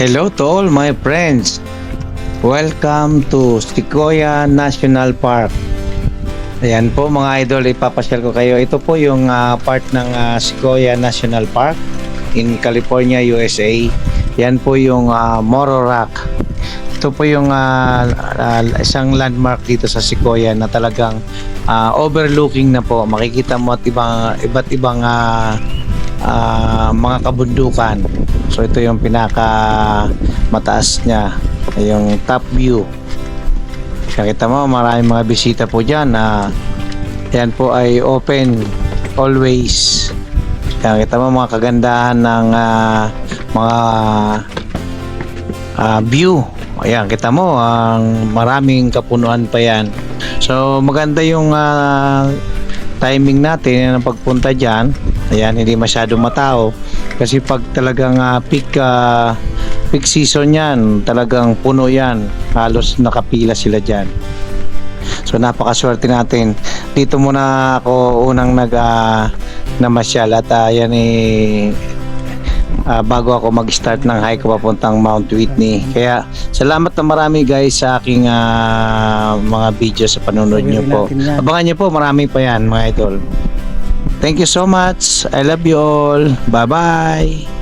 Hello to all my friends. Welcome to Sequoia National Park. Ayan po mga idol, ipapasyal ko kayo. Ito po yung part ng Sequoia National Park in California, USA. Yan po yung Morro Rock. Ito po yung isang landmark dito sa Sequoia na talagang overlooking na po. Makikita mo at iba't ibang mga kabundukan. So ito yung pinaka mataas niya, yung top view. Nakita mo maraming mga bisita po dyan. Yan po ay open always. Nakita mo mga kagandahan ng mga view. Ayan, kita mo ang maraming kapunuan pa yan. So maganda yung timing natin ng pagpunta dyan. Ayan, hindi masyadong matao kasi pag talagang peak season yan, talagang puno yan, halos nakapila sila dyan. So napakaswerte natin. Dito muna ako unang namasyal at yan bago ako mag-start ng hike papuntang Mount Whitney. Kaya salamat na marami guys sa aking mga video sa panonood nyo po. Abangan nyo po, marami pa yan mga idol. Thank you so much. I love you all. Bye bye.